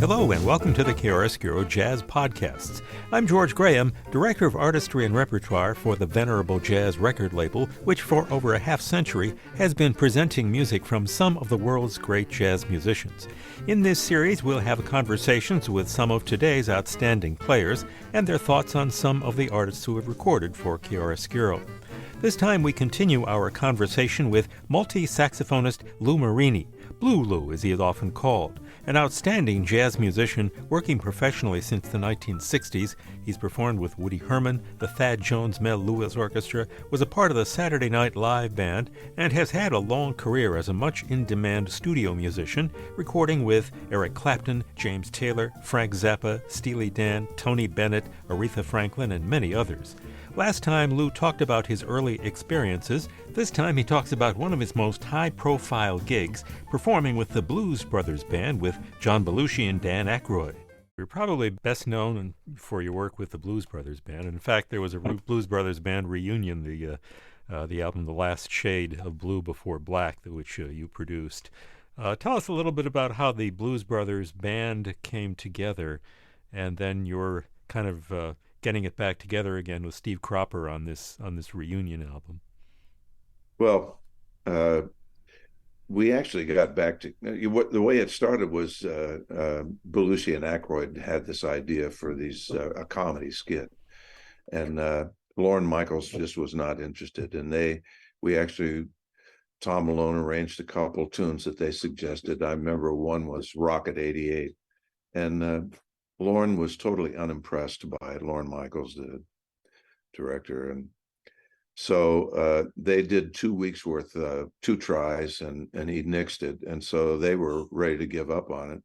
Hello and welcome to the Chiaroscuro Jazz Podcasts. I'm George Graham, Director of Artistry and Repertoire for the Venerable Jazz record label, which for over a half century has been presenting music from some of the world's great jazz musicians. In this series, we'll have conversations with some of today's outstanding players and their thoughts on some of the artists who have recorded for Chiaroscuro. This time we continue our conversation with multi-saxophonist Lou Marini, Blue Lou as he is often called. An outstanding jazz musician working professionally since the 1960s, he's performed with Woody Herman, the Thad Jones Mel Lewis Orchestra, was a part of the Saturday Night Live band, and has had a long career as a much in-demand studio musician, recording with Eric Clapton, James Taylor, Frank Zappa, Steely Dan, Tony Bennett, Aretha Franklin, and many others. Last time, Lou talked about his early experiences. This time, he talks about one of his most high-profile gigs, performing with the Blues Brothers Band with John Belushi and Dan Aykroyd. You're probably best known for your work with the Blues Brothers Band. In fact, there was a Blues Brothers Band reunion, the album The Last Shade of Blue Before Black, which you produced. Tell us a little bit about how the Blues Brothers Band came together, and then your kind of getting it back together again with Steve Cropper on this reunion album. Well, we actually got back to the way it started was Belushi and Aykroyd had this idea for a comedy skit, and Lorne Michaels just was not interested, and Tom Malone arranged a couple tunes that they suggested. I remember one was Rocket 88, and Lorne was totally unimpressed by it. Lorne Michaels, the director, and so they did 2 weeks worth, 2 tries, and he nixed it, and so they were ready to give up on it.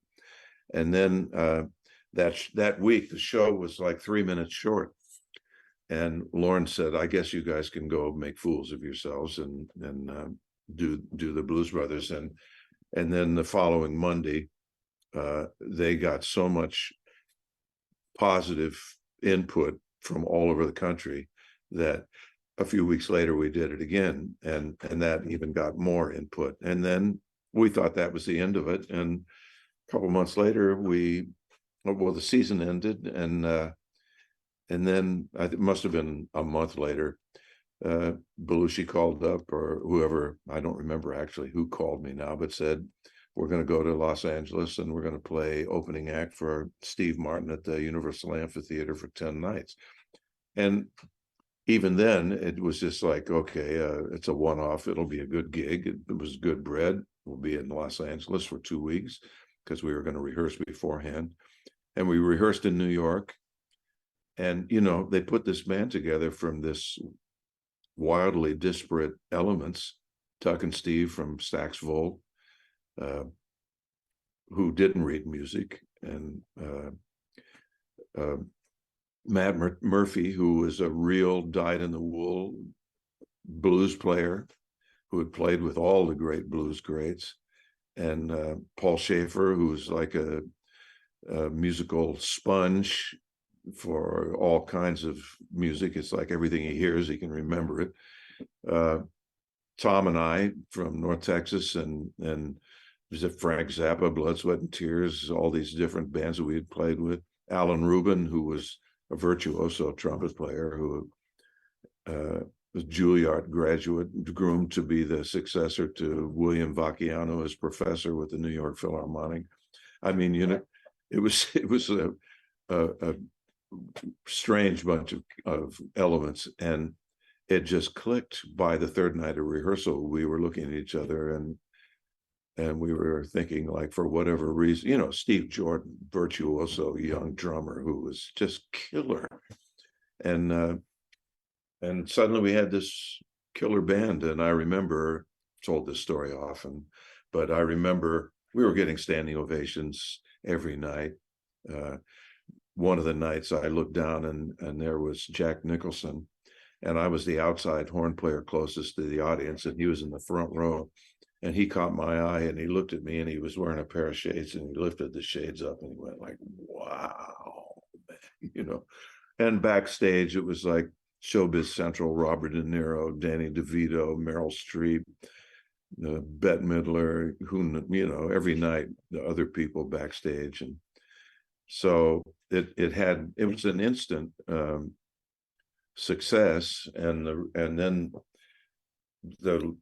And then that week, the show was like 3 minutes short, and Lorne said, "I guess you guys can go make fools of yourselves and do the Blues Brothers." And then the following Monday, they got so much positive input from all over the country that a few weeks later we did it again, and that even got more input. And then we thought that was the end of it, and a couple months later the season ended, and then it must have been a month later, Belushi called up, or whoever, I don't remember actually who called me now, but said, "We're going to go to Los Angeles and we're going to play opening act for Steve Martin at the Universal Amphitheater for 10 nights. And even then, it was just like, okay, it's a one-off. It'll be a good gig. It was good bread. We'll be in Los Angeles for 2 weeks because we were going to rehearse beforehand. And we rehearsed in New York. And, they put this band together from this wildly disparate elements. Tuck and Steve from Stax Volt, who didn't read music, and Matt Murphy, who was a real dyed-in-the-wool blues player who had played with all the great blues greats, and Paul Schaefer, who's like a musical sponge for all kinds of music. It's like everything he hears, he can remember it. Tom and I from North Texas, and was it Frank Zappa, Blood, Sweat, and Tears, all these different bands that we had played with. Alan Rubin, who was a virtuoso trumpet player, who was Juilliard graduate, groomed to be the successor to William Vacchiano as professor with the New York Philharmonic. I mean, it was a strange bunch of elements, and it just clicked by the third night of rehearsal. We were looking at each other, and we were thinking, like, for whatever reason, Steve Jordan, virtuoso young drummer who was just killer, and suddenly we had this killer band. And I remember, told this story often, but I remember we were getting standing ovations every night. One of the nights I looked down, and there was Jack Nicholson, and I was the outside horn player closest to the audience, and he was in the front row. And he caught my eye, and he looked at me, and he was wearing a pair of shades, and he lifted the shades up, and he went like, "Wow," And backstage, it was like Showbiz Central, Robert De Niro, Danny DeVito, Meryl Streep, Bette Midler, every night the other people backstage, So it was an instant success, and then the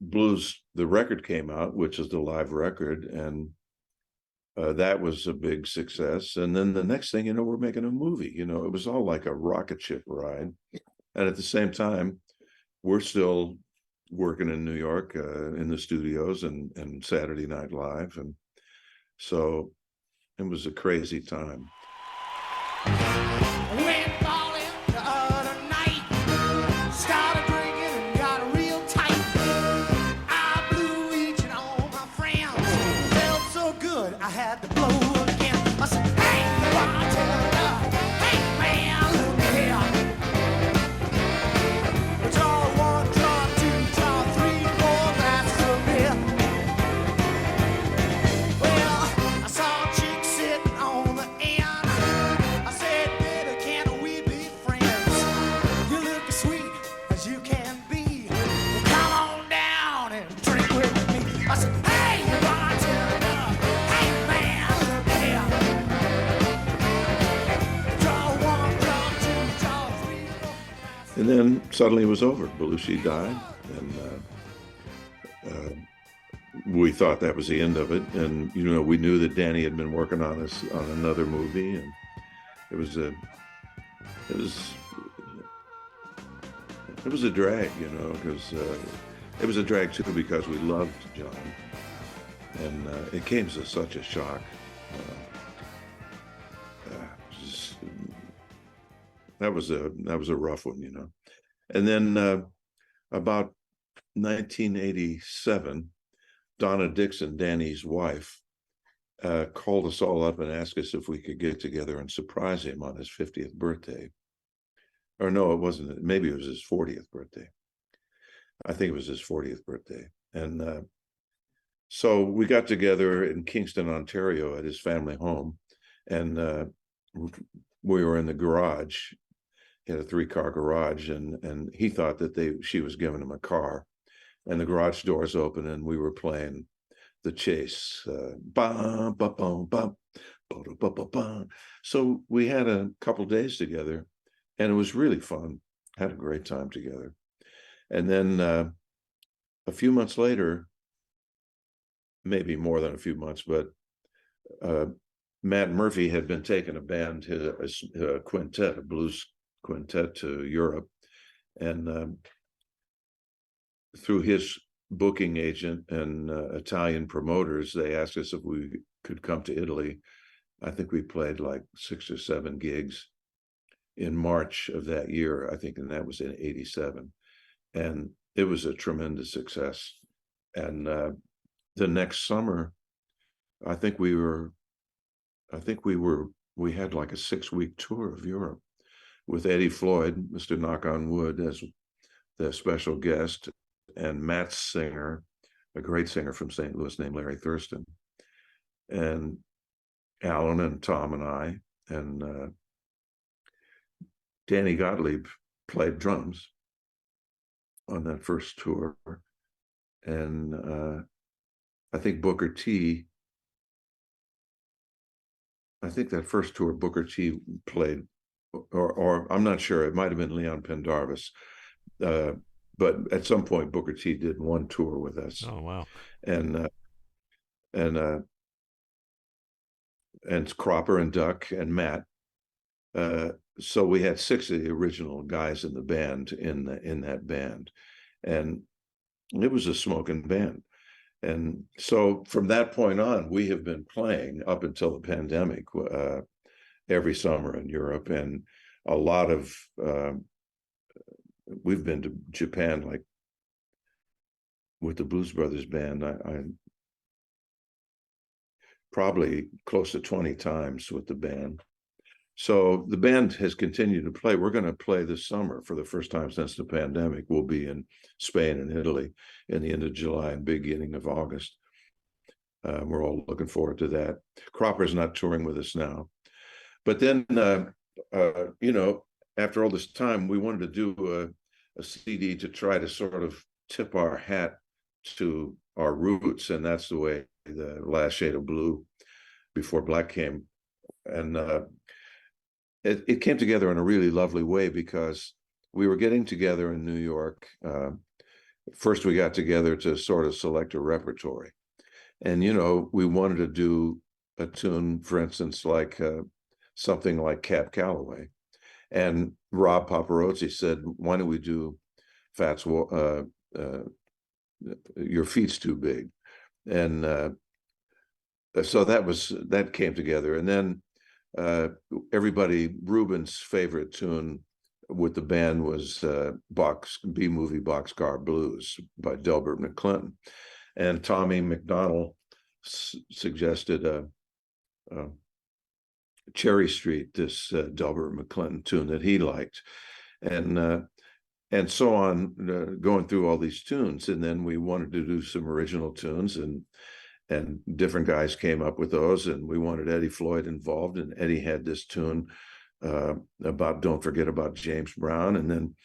record came out, which is the live record, and that was a big success. And then the next thing you know, we're making a movie. It was all like a rocket ship ride. And at the same time, we're still working in New York in the studios and Saturday Night Live, and so it was a crazy time. And then suddenly it was over. Belushi died, and we thought that was the end of it. And we knew that Danny had been working on another movie, and it was a drag, because it was a drag too, because we loved John, and it came as such a shock. That was a rough one, And then about 1987, Donna Dixon, Danny's wife, called us all up and asked us if we could get together and surprise him on his 50th birthday. Or no, it wasn't. Maybe it was his 40th birthday. I think it was his 40th birthday. And so we got together in Kingston, Ontario at his family home, and we were in the garage. He had a 3-car garage, and he thought that she was giving him a car, and the garage doors open, and we were playing The Chase. So we had a couple days together, and it was really fun. Had a great time together. And then a few months later, maybe more than a few months, but Matt Murphy had been taking a band, a quintet, a blues quintet, to Europe, and through his booking agent and Italian promoters, they asked us if we could come to Italy. I think we played like 6 or 7 gigs in March of that year, I think, and that was in 87, and it was a tremendous success. And the next summer, I think we had like a 6-week tour of Europe with Eddie Floyd, Mr. Knock on Wood, as the special guest, and Matt's singer, a great singer from St. Louis named Larry Thurston, and Alan and Tom and I, and Danny Gottlieb played drums on that first tour, and I think Booker T. I think that first tour Booker T played, or I'm not sure, it might have been Leon Pendarvis, but at some point Booker T did one tour with us. Oh wow! And Cropper and Duck and Matt. So we had 6 of the original guys in the band in that band, and it was a smoking band. And so from that point on, we have been playing up until the pandemic every summer in Europe, and a lot of we've been to Japan, like with the Blues Brothers band. I probably close to 20 times with the band. So the band has continued to play. We're going to play this summer for the first time since the pandemic. We'll be in Spain and Italy in the end of July and beginning of August. We're all looking forward to that. Cropper's not touring with us now. But then, after all this time, we wanted to do a CD to try to sort of tip our hat to our roots. And that's the way the Last Shade of Blue, Before Black came, and it came together in a really lovely way because we were getting together in New York. First, we got together to sort of select a repertory, and we wanted to do a tune, for instance, like something like Cab Calloway. And Rob Paparazzi said, "Why don't we do Fats? Your feet's too big," and so that came together. And then Ruben's favorite tune with the band was B-movie Boxcar Blues by Delbert McClinton, and Tommy McDonald suggested Cherry Street, this Delbert McClinton tune that he liked, and so on, going through all these tunes. And then we wanted to do some original tunes, and different guys came up with those, and we wanted Eddie Floyd involved, and Eddie had this tune about Don't Forget About James Brown. And then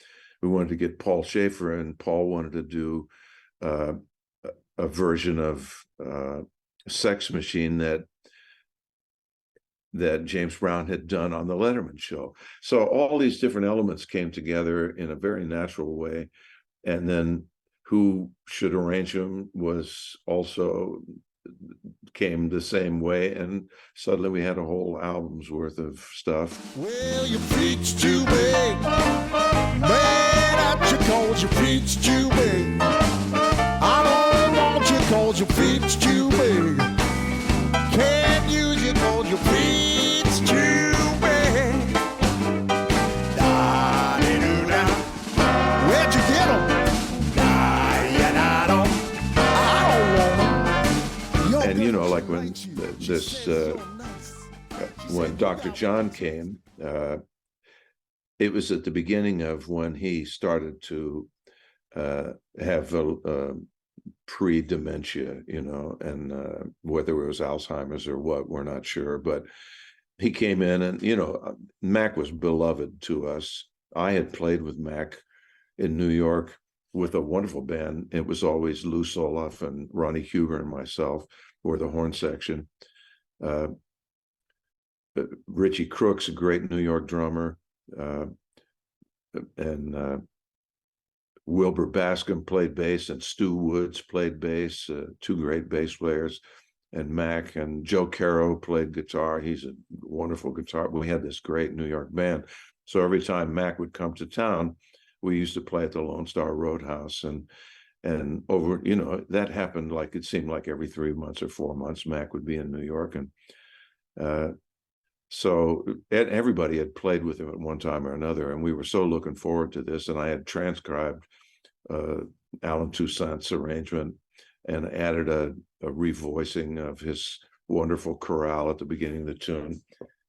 we wanted to get Paul Schaefer, and Paul wanted to do a version of Sex Machine that James Brown had done on the Letterman show. So all these different elements came together in a very natural way. And then who should arrange them was also came the same way, and suddenly we had a whole album's worth of stuff. Well, your feet's too big, man, out you cause your feet's too big. I don't want you cause your feet's too big. Can't use you cause your feet's too big. Da-de-doo-da. Where'd you get 'em? And like when when Dr. John came, it was at the beginning of when he started to have pre-dementia, and whether it was Alzheimer's or what, we're not sure. But he came in, and Mac was beloved to us. I had played with Mac in New York with a wonderful band. It was always Lou Soloff and Ronnie Huber and myself, or the horn section. Richie Crook's a great New York drummer, and Wilbur Bascom played bass, and Stu Woods played bass, two great bass players, and Mac, and Joe Caro played guitar. He's a wonderful guitar. We had this great New York band. So every time Mac would come to town, we used to play at the Lone Star Roadhouse, and over, that happened, like it seemed like every 3 months or 4 months, Mac would be in New York. And so everybody had played with him at one time or another, and we were so looking forward to this. And I had transcribed Alan Toussaint's arrangement and added a revoicing of his wonderful chorale at the beginning of the tune.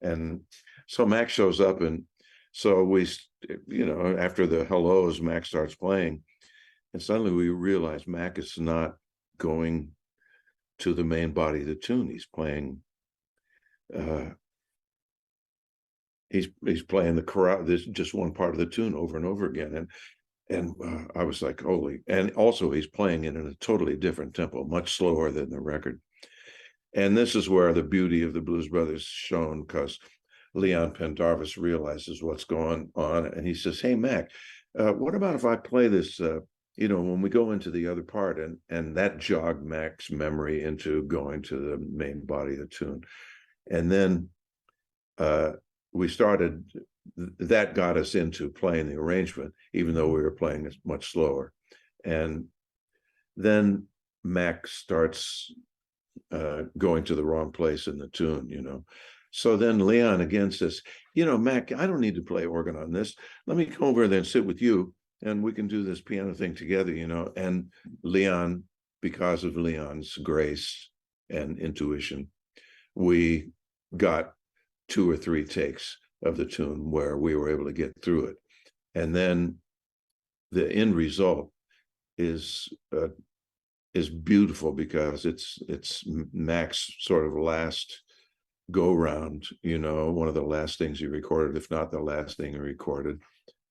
And so Mac shows up, and so we, after the hellos, Mac starts playing, and suddenly we realize Mac is not going to the main body of the tune. He's playing, he's playing the chorale. There's just one part of the tune over and over again, and I was like, holy! And also, he's playing it in a totally different tempo, much slower than the record. And this is where the beauty of the Blues Brothers shone, because Leon Pendarvis realizes what's going on, and he says, "Hey, Mac, what about if I play this, when we go into the other part?" And that jogged Mac's memory into going to the main body of the tune. And then we started, that got us into playing the arrangement, even though we were playing it much slower. And then Mac starts going to the wrong place in the tune, So then Leon again says, Mac, I don't need to play organ on this. Let me come over there and sit with you, and we can do this piano thing together, And Leon, because of Leon's grace and intuition, we got 2 or 3 takes of the tune where we were able to get through it. And then the end result is beautiful, because it's Mac's sort of last go round, one of the last things he recorded, if not the last thing he recorded.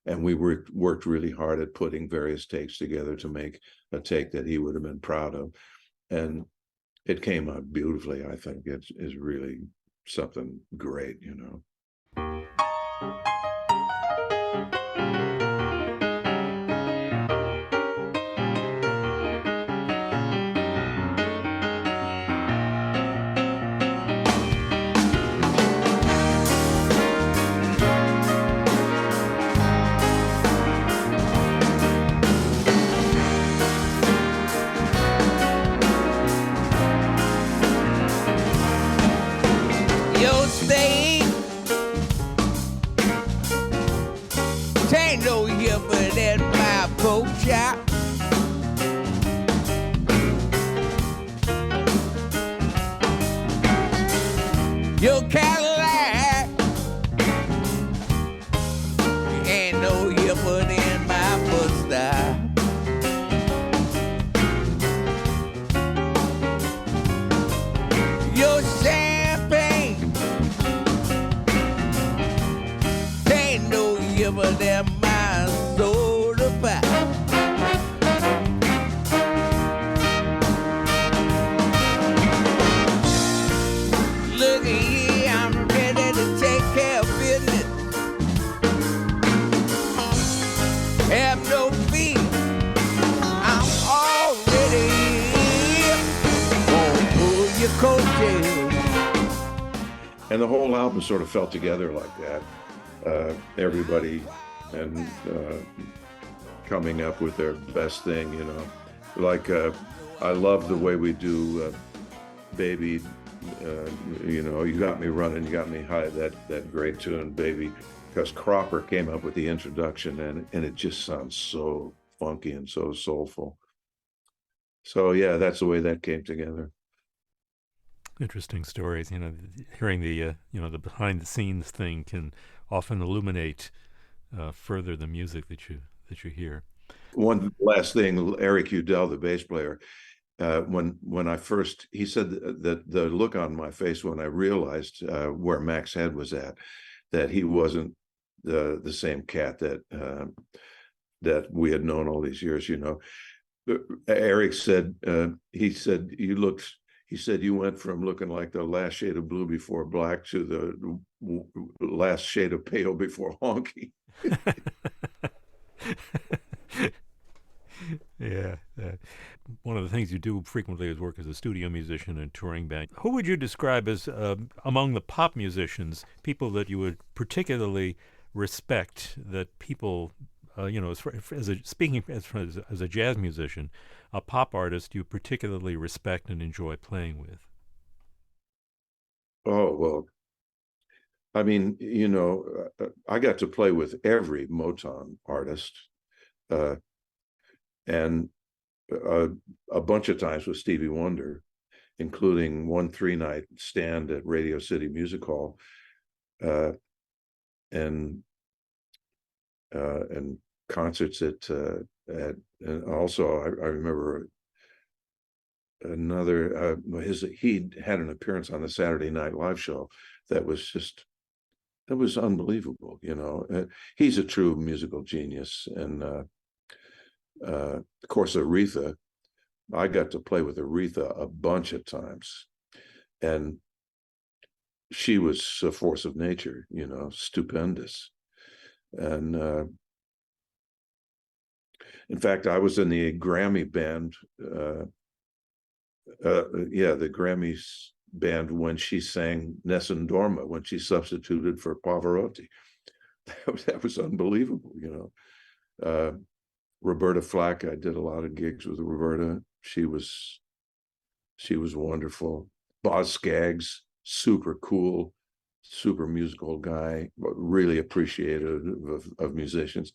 And we worked really hard at putting various takes together to make a take that he would have been proud of. And it came out beautifully. I think it's really something great, you know. Your state ain't no different than my pork chop. Your Cadillac ain't no different than my bus stop. Your champagne ain't no different than my soda pop. Look here, I'm ready to take care of business. Have no fear, I'm already here. Gonna pull your coattails. And the whole album sort of fell together like that. Everybody and coming up with their best thing, you know. Like I love the way we do Baby, you know, You Got Me Running, You Got Me High, that great tune, Baby, because Cropper came up with the introduction, and it just sounds so funky and so soulful. So yeah, that's the way that came together. Interesting stories. You know, hearing the you know, the behind the scenes thing can often illuminate further the music that you hear. One last thing, Eric Udell, the bass player, when I first, he said that the look on my face when I realized where Mac's head was at, that he wasn't the same cat that we had known all these years, you know. Eric said, he said you went from looking like the last shade of blue before black to the last shade of pale before honky. Yeah. One of the things you do frequently is work as a studio musician and touring band. Who would you describe as, among the pop musicians, people that you would particularly respect, that people, you know, speaking as a jazz musician, a pop artist you particularly respect and enjoy playing with? Oh, well, I mean, you know, I got to play with every Motown artist, and a bunch of times with Stevie Wonder, including one 3-night stand at Radio City Music Hall, and concerts at and also I remember another he had an appearance on the Saturday Night Live show that was unbelievable, you know. He's a true musical genius. And of course Aretha, I got to play with Aretha a bunch of times, and she was a force of nature, you know, stupendous. And in fact, I was in the Grammy band, the Grammys band, when she sang Nessun Dorma, when she substituted for Pavarotti. That was unbelievable, you know. Roberta Flack, I did a lot of gigs with Roberta. She was wonderful. Boz Scaggs, super cool, super musical guy, but really appreciative of musicians.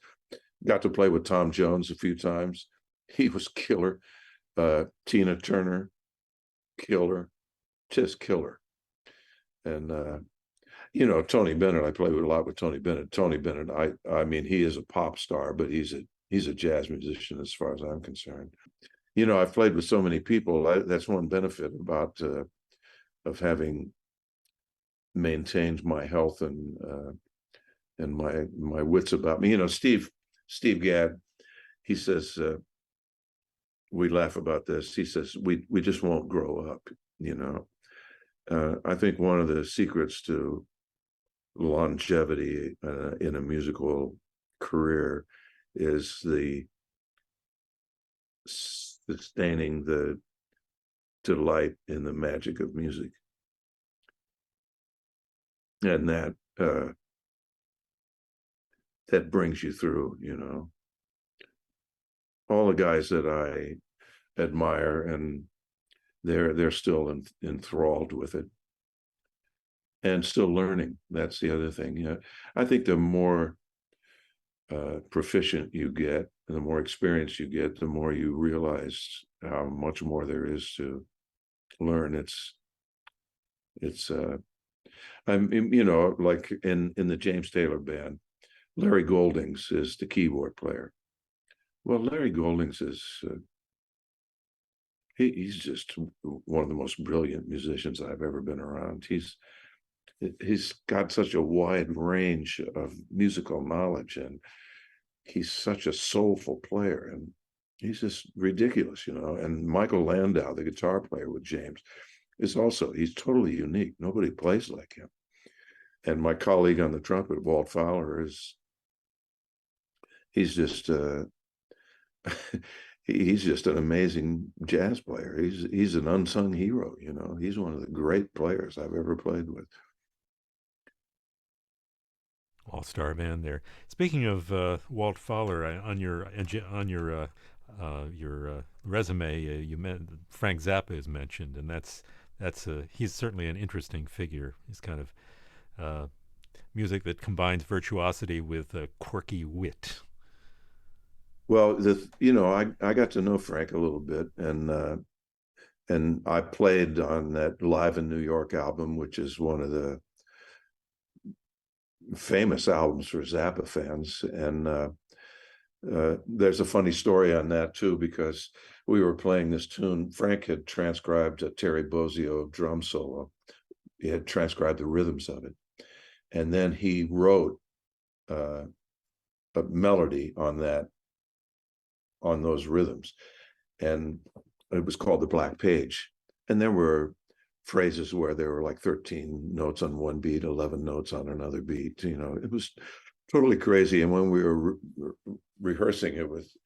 Got to play with Tom Jones a few times. He was killer. Tina Turner, killer, just killer. And you know, Tony Bennett, I played with a lot with Tony Bennett. Tony Bennett, I mean, he is a pop star, but he's a jazz musician as far as I'm concerned. You know, I've played with so many people. That's one benefit about of having maintained my health and my wits about me. You know, Steve Gadd, he says, we laugh about this. He says, we just won't grow up, you know. I think one of the secrets to longevity in a musical career is the sustaining the delight in the magic of music, and that brings you through. All the guys that I admire, and they're still enthralled with it and still learning. That's the other thing. I think the more proficient you get, the more experience you get, the more you realize how much more there is to learn. I'm like in the James Taylor band, Larry Goldings is the keyboard player. Well, Larry Goldings is he's just one of the most brilliant musicians I've ever been around. He's got such a wide range of musical knowledge, and he's such a soulful player, and he's just ridiculous. And Michael Landau, the guitar player with James, he's totally unique. Nobody plays like him. And my colleague on the trumpet, Walt Fowler, he's just he's just an amazing jazz player. He's an unsung hero. He's one of the great players I've ever played with. All-star band there. Speaking of Walt Fowler, on your resume, you meant Frank Zappa is mentioned, and he's certainly an interesting figure. He's kind of music that combines virtuosity with quirky wit. Well, I got to know Frank a little bit, and I played on that Live in New York album, which is one of the famous albums for Zappa fans. And there's a funny story on that too, because we were playing this tune. Frank had transcribed a Terry Bozzio drum solo. He had transcribed the rhythms of it, and then he wrote a melody on those rhythms, and it was called The Black Page. And there were phrases where there were like 13 notes on one beat, 11 notes on another beat. It was totally crazy. And when we were rehearsing it was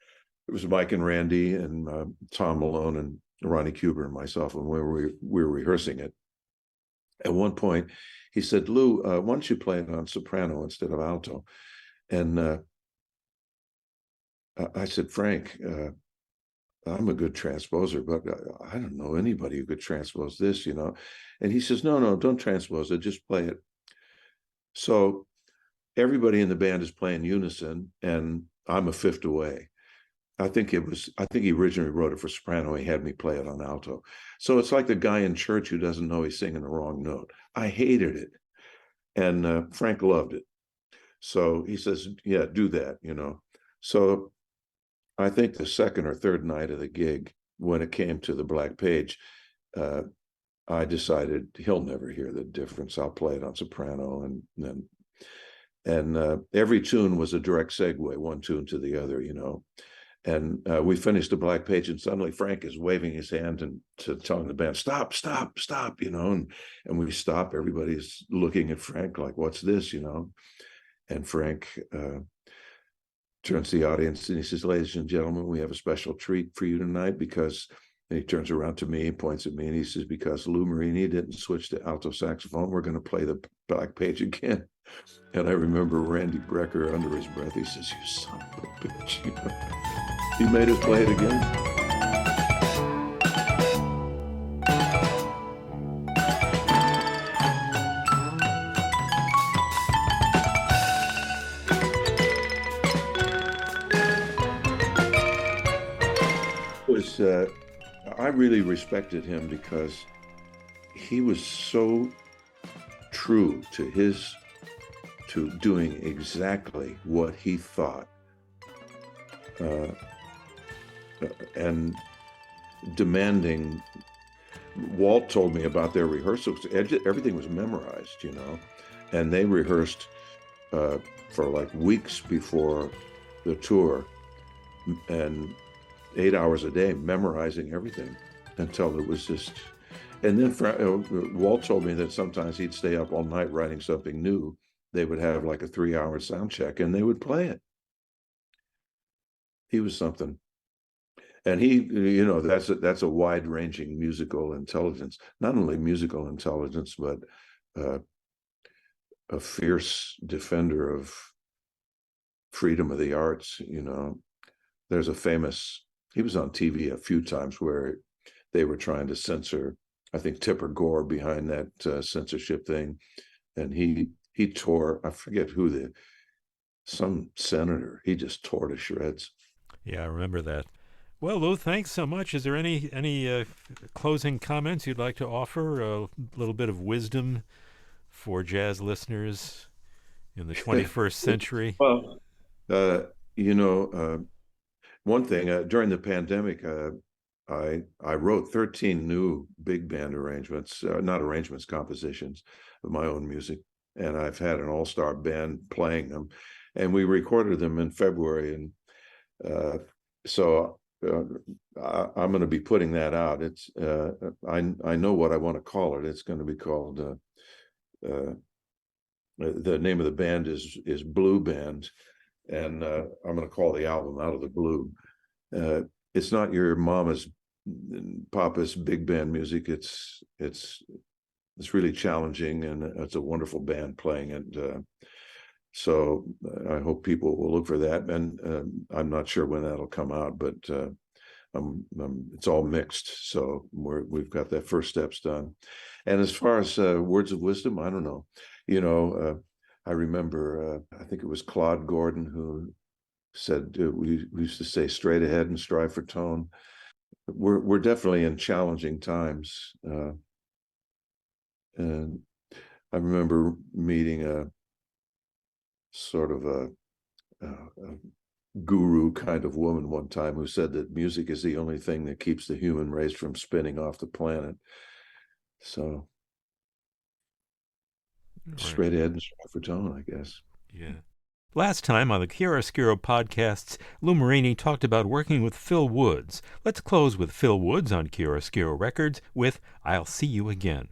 Mike and Randy and Tom Malone and Ronnie Cuber and myself, and we were rehearsing it. At one point, he said, "Lou, why don't you play it on soprano instead of alto?" And I said, "Frank, I'm a good transposer, but I don't know anybody who could transpose this, And he says, "No, don't transpose it, just play it." So everybody in the band is playing unison, and I'm a fifth away. I think he originally wrote it for soprano. He had me play it on alto. So it's like the guy in church who doesn't know he's singing the wrong note. I hated it. And Frank loved it. So he says, "Yeah, do that," So I think the second or third night of the gig, when it came to The Black Page, I decided he'll never hear the difference. I'll play it on soprano, and every tune was a direct segue, one tune to the other, And we finished The Black Page, and suddenly Frank is waving his hand and telling the band, "Stop, stop, stop," and we stop. Everybody's looking at Frank like, "What's this?" And Frank turns to the audience and he says, "Ladies and gentlemen, we have a special treat for you tonight," because, and he turns around to me, points at me, and he says, "Because Lou Marini didn't switch to alto saxophone, we're going to play The Black Page again." And I remember Randy Brecker, under his breath, he says, "You son of a bitch." He made us play it again. I really respected him because he was so true to doing exactly what he thought, and demanding. Walt told me about their rehearsals. Everything was memorized, and they rehearsed for like weeks before the tour, and 8 hours a day memorizing everything until it was just, And then Walt told me that sometimes he'd stay up all night writing something new. They would have like a 3-hour sound check and they would play it. He was something. And he, that's a wide-ranging musical intelligence, not only musical intelligence, but a fierce defender of freedom of the arts. There's he was on TV a few times where they were trying to censor, I think, Tipper Gore behind that censorship thing. And he tore, I forget who some senator, he just tore to shreds. Yeah, I remember that. Well, Lou, thanks so much. Is there any closing comments you'd like to offer? A little bit of wisdom for jazz listeners in the 21st century? Well, one thing, during the pandemic, I wrote 13 new big band arrangements, not arrangements, compositions of my own music. And I've had an all-star band playing them. And we recorded them in February. And so I'm going to be putting that out. It's I know what I want to call it. It's going to be called the name of the band is Blue Band, and I'm going to call the album Out of the Blue. It's not your mama's, papa's big band music. It's really challenging, and it's a wonderful band playing it. So I hope people will look for that. And I'm not sure when that'll come out, but it's all mixed. So we've got that first steps done. And as far as words of wisdom, I don't know. I remember, I think it was Claude Gordon who said, we used to say straight ahead and strive for tone. We're definitely in challenging times. And I remember meeting a sort of a guru kind of woman one time who said that music is the only thing that keeps the human race from spinning off the planet. So straight ahead and strive for tone, I guess. Yeah. Last time on the Chiaroscuro podcasts, Lou Marini talked about working with Phil Woods. Let's close with Phil Woods on Chiaroscuro Records with I'll See You Again.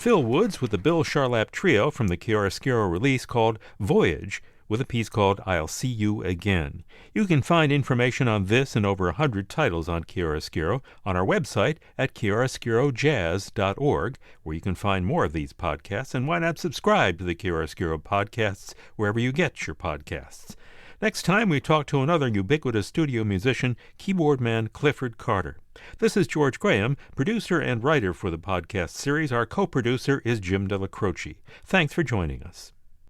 Phil Woods with the Bill Charlap Trio from the Chiaroscuro release called Voyage, with a piece called I'll See You Again. You can find information on this and over 100 titles on Chiaroscuro on our website at chiaroscurojazz.org, where you can find more of these podcasts, and why not subscribe to the Chiaroscuro podcasts wherever you get your podcasts. Next time, we talk to another ubiquitous studio musician, keyboard man Clifford Carter. This is George Graham, producer and writer for the podcast series. Our co-producer is Jim Della Croce. Thanks for joining us.